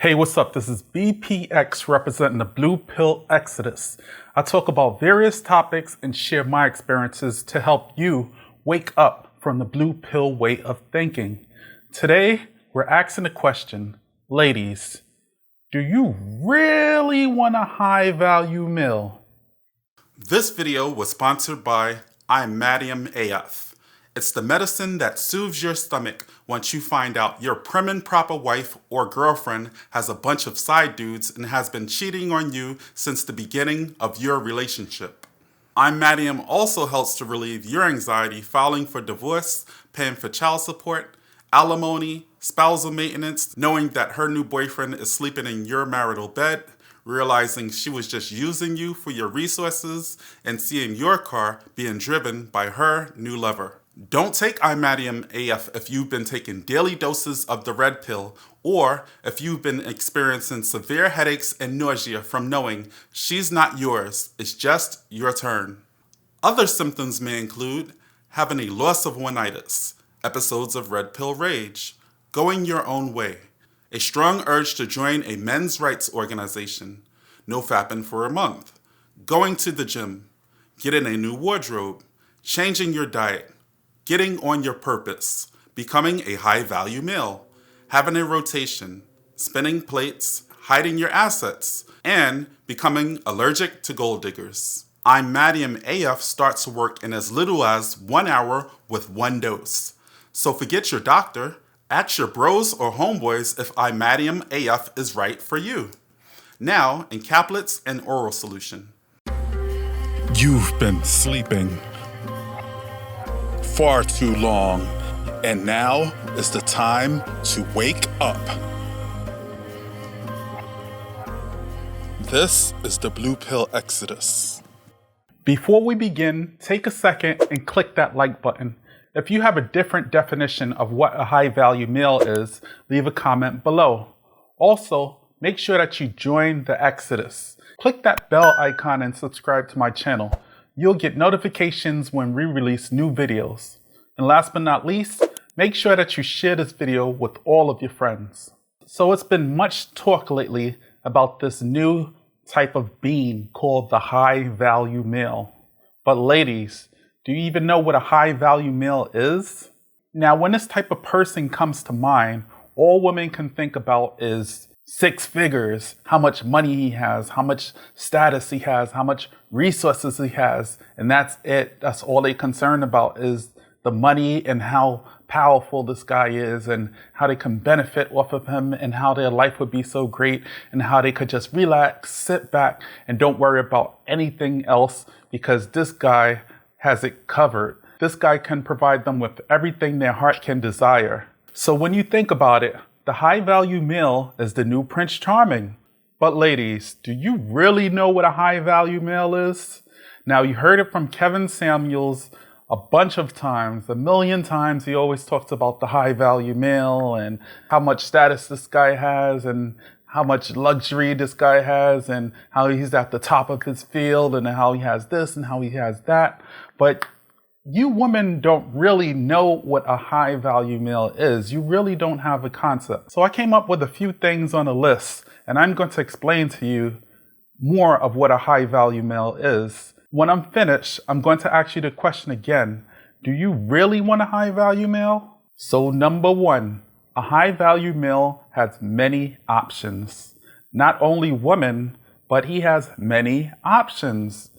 Hey, what's up? This is BPX representing the Blu Pill Exodus. I talk about various topics and share my experiences to help you wake up from the blue pill way of thinking. Today, we're asking the question, ladies, do you really want a high-value meal? This video was sponsored by IMadium AF. It's the medicine that soothes your stomach once you find out your prim and proper wife or girlfriend has a bunch of side dudes and has been cheating on you since the beginning of your relationship. IMadium also helps to relieve your anxiety filing for divorce, paying for child support, alimony, spousal maintenance, knowing that her new boyfriend is sleeping in your marital bed, realizing she was just using you for your resources, and seeing your car being driven by her new lover. Don't take IMadium AF if you've been taking daily doses of the red pill, or if you've been experiencing severe headaches and nausea from knowing she's not yours, it's just your turn. Other symptoms may include having a loss of one-itis, episodes of red pill rage, going your own way, a strong urge to join a men's rights organization, no fapping for a month, going to the gym, getting a new wardrobe, changing your diet, getting on your purpose, becoming a high-value male, having a rotation, spinning plates, hiding your assets, and becoming allergic to gold diggers. IMadium AF starts to work in as little as 1 hour with one dose. So forget your doctor, ask your bros or homeboys if IMadium AF is right for you. Now in caplets and oral solution. You've been sleeping far too long, and now is the time to wake up. This is the Blu Pill Exodus. Before we begin, take a second and click that like button. If you have a different definition of what a high-value meal is, leave a comment below. Also, make sure that you join the Exodus. Click that bell icon and subscribe to my channel. You'll get notifications when we release new videos. And last but not least, make sure that you share this video with all of your friends. So it's been much talk lately about this new type of bean called the high-value meal. But ladies, do you even know what a high-value meal is? Now, when this type of person comes to mind, all women can think about is six figures, how much money he has, how much status he has, how much resources he has, and that's it. That's all they're concerned about is the money and how powerful this guy is and how they can benefit off of him and how their life would be so great and how they could just relax, sit back, and don't worry about anything else because this guy has it covered. This guy can provide them with everything their heart can desire. So when you think about it, the high-value male is the new Prince Charming. But ladies, do you really know what a high-value male is? Now, you heard it from Kevin Samuels a bunch of times, a million times. He always talks about the high-value male and how much status this guy has and how much luxury this guy has and how he's at the top of his field and how he has this and how he has that. But you women don't really know what a high-value male is. You really don't have a concept. So I came up with a few things on a list, and I'm going to explain to you more of what a high-value male is. When I'm finished, I'm going to ask you the question again. Do you really want a high-value male? So number one, a high-value male has many options. Not only women, but he has many options.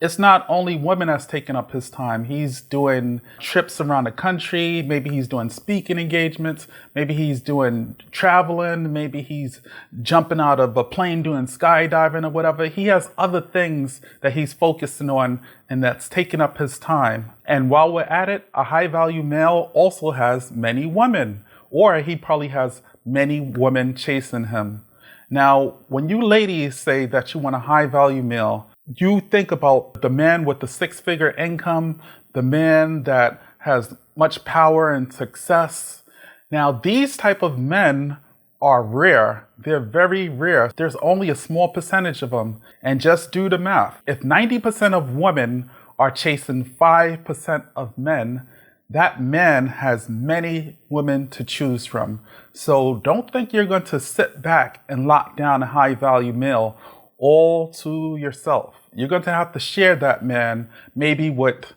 It's not only women that's taking up his time. He's doing trips around the country. Maybe he's doing speaking engagements. Maybe he's doing traveling. Maybe he's jumping out of a plane doing skydiving or whatever. He has other things that he's focusing on and that's taking up his time. And while we're at it, a high-value male also has many women, or he probably has many women chasing him. Now, when you ladies say that you want a high-value male, you think about the man with the six-figure income, the man that has much power and success. Now, these type of men are rare. They're very rare. There's only a small percentage of them. And just do the math. If 90% of women are chasing 5% of men, that man has many women to choose from. So don't think you're going to sit back and lock down a high value male all to yourself. You're going to have to share that man maybe with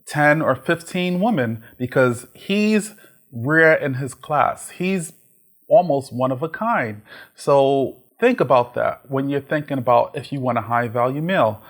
10 or 15 women because he's rare in his class. He's almost one of a kind. So think about that when you're thinking about if you want a high value male.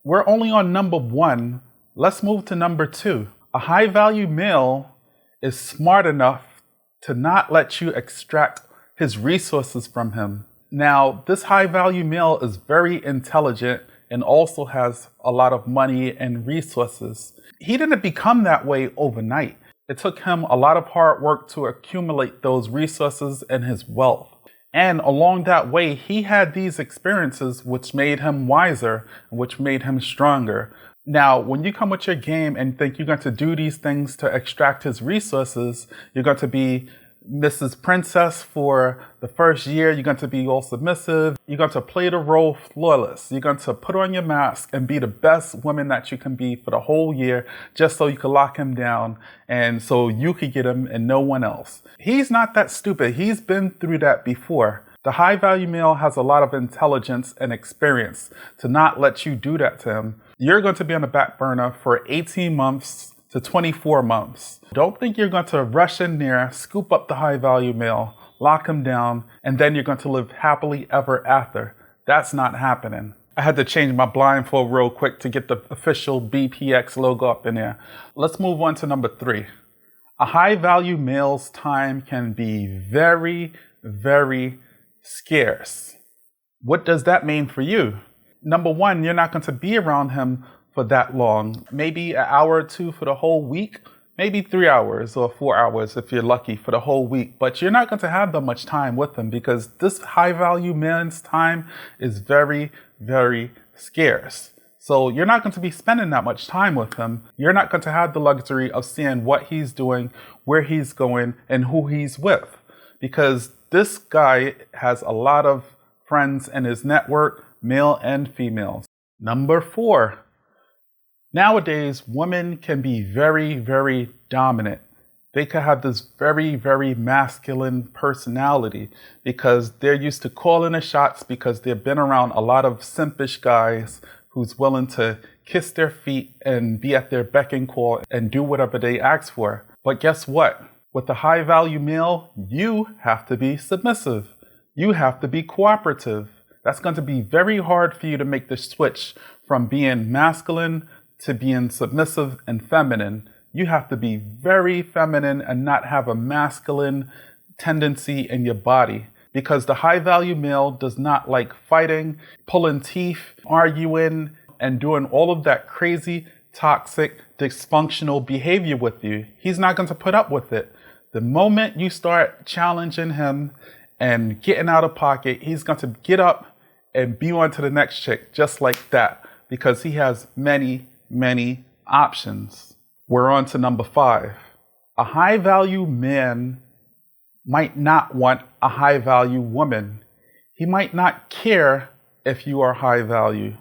We're only on number 1. Let's move to number 2. A high value male is smart enough to not let you extract his resources from him. Now, this high value male is very intelligent and also has a lot of money and resources. He didn't become that way overnight. It took him a lot of hard work to accumulate those resources and his wealth. And along that way, he had these experiences which made him wiser, which made him stronger. Now, when you come with your game and think you're going to do these things to extract his resources, you're going to be Mrs. Princess for the first year. You're going to be all submissive. You're going to play the role flawless. You're going to put on your mask and be the best woman that you can be for the whole year just so you can lock him down and so you could get him and no one else. He's not that stupid. He's been through that before. The high value male has a lot of intelligence and experience to not let you do that to him. You're going to be on the back burner for 18 months to 24 months. Don't think you're going to rush in there, scoop up the high value male, lock him down, and then you're going to live happily ever after. That's not happening. I had to change my blindfold real quick to get the official BPX logo up in there. Let's move on to number 3. A high value male's time can be very, very scarce. What does that mean for you? Number 1, you're not going to be around him for that long. Maybe an hour or 2 for the whole week, maybe 3 hours or 4 hours if you're lucky for the whole week. But you're not going to have that much time with him because this high value man's time is very, very scarce. So you're not going to be spending that much time with him. You're not going to have the luxury of seeing what he's doing, where he's going, and who he's with. Because this guy has a lot of friends in his network, male and female. Number 4. Nowadays, women can be very, very dominant. They can have this very, very masculine personality because they're used to calling the shots because they've been around a lot of simpish guys who's willing to kiss their feet and be at their beck and call and do whatever they ask for. But guess what? With a high value male, you have to be submissive. You have to be cooperative. That's going to be very hard for you to make the switch from being masculine to being submissive and feminine. You have to be very feminine and not have a masculine tendency in your body because the high value male does not like fighting, pulling teeth, arguing, and doing all of that crazy, toxic, dysfunctional behavior with you. He's not going to put up with it. The moment you start challenging him and getting out of pocket, he's going to get up and be on to the next chick just like that because he has many options. We're on to number 5. A high value man might not want a high value woman. He might not care if you are high value.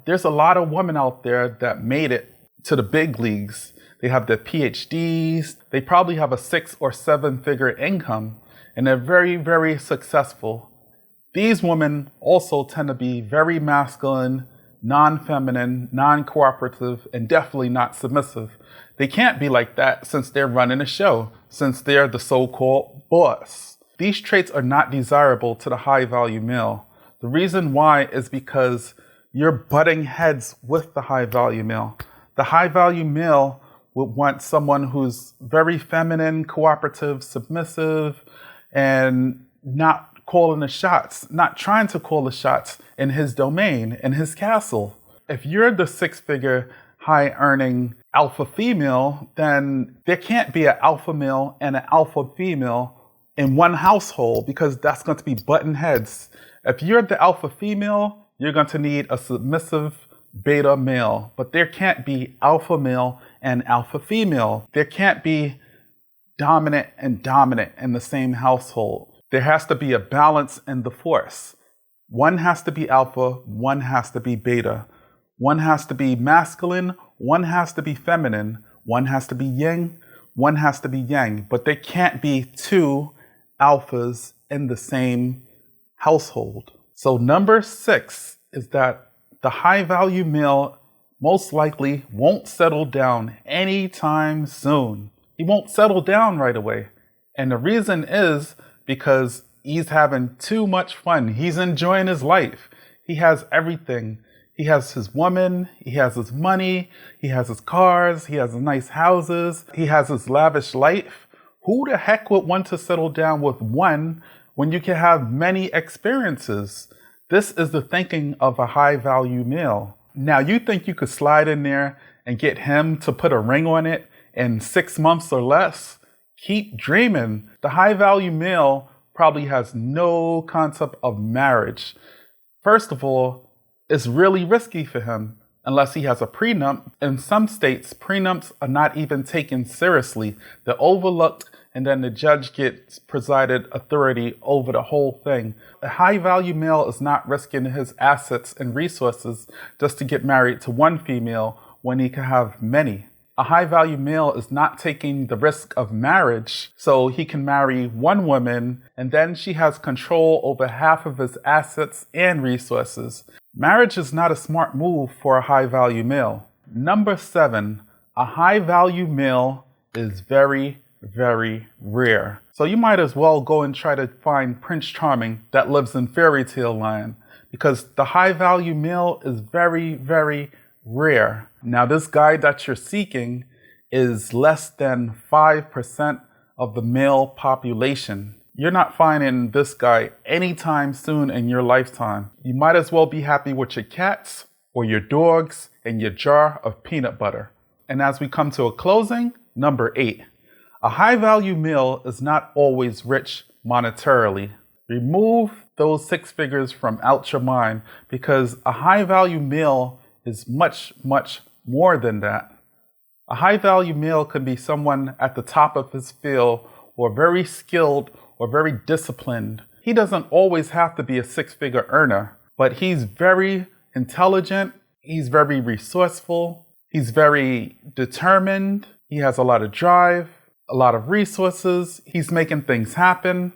There's a lot of women out there that made it to the big leagues. They have their PhDs. They probably have a 6 or 7 figure income and they're very, very successful. These women also tend to be very masculine, non-feminine, non-cooperative, and definitely not submissive. They can't be like that since they're running a show, since they're the so-called boss. These traits are not desirable to the high-value male. The reason why is because you're butting heads with the high-value male. The high-value male would want someone who's very feminine, cooperative, submissive, and not calling the shots, not trying to call the shots in his domain, in his castle. If you're the 6-figure, high-earning alpha female, then there can't be an alpha male and an alpha female in one household because that's going to be button heads. If you're the alpha female, you're going to need a submissive beta male, but there can't be alpha male and alpha female. There can't be dominant and dominant in the same household. There has to be a balance in the force. One has to be alpha, one has to be beta. One has to be masculine, one has to be feminine. One has to be yin, one has to be yang, but there can't be two alphas in the same household. So number 6 is that the high value male most likely won't settle down anytime soon. He won't settle down right away. And the reason is because he's having too much fun. He's enjoying his life. He has everything. He has his woman, he has his money, he has his cars, he has nice houses, he has his lavish life. Who the heck would want to settle down with one when you can have many experiences? This is the thinking of a high value male. Now you think you could slide in there and get him to put a ring on it in 6 months or less? Keep dreaming. The high value male probably has no concept of marriage. First of all, it's really risky for him unless he has a prenup. In some states, prenups are not even taken seriously. They're overlooked, and then the judge gets presided authority over the whole thing. A high value male is not risking his assets and resources just to get married to one female when he can have many. A high value male is not taking the risk of marriage, so he can marry one woman and then she has control over half of his assets and resources. Marriage is not a smart move for a high value male. Number 7, a high value male is very, very rare. So you might as well go and try to find Prince Charming that lives in fairy tale land, because the high value male is very, very rare. Now this guy that you're seeking is less than 5% of the male population. You're not finding this guy anytime soon in your lifetime. You might as well be happy with your cats or your dogs and your jar of peanut butter. And as we come to a closing, number 8, a high value male is not always rich monetarily. Remove those 6 figures from out your mind, because a high value male is much, much more than that. A high value male can be someone at the top of his field, or very skilled, or very disciplined. He doesn't always have to be a 6-figure earner, but he's very intelligent, he's very resourceful, he's very determined, he has a lot of drive, a lot of resources, he's making things happen.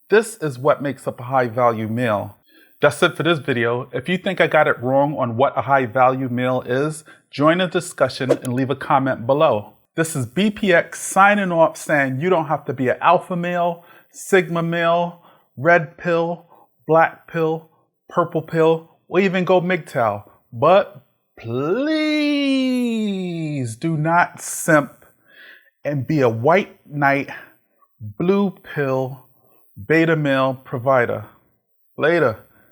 This is what makes up a high value male. That's it for this video. If you think I got it wrong on what a high value male is, join the discussion and leave a comment below. This is BPX signing off, saying you don't have to be an alpha male, sigma male, red pill, black pill, purple pill, or even go MGTOW. But please do not simp and be a white knight, blue pill, beta male provider. Later.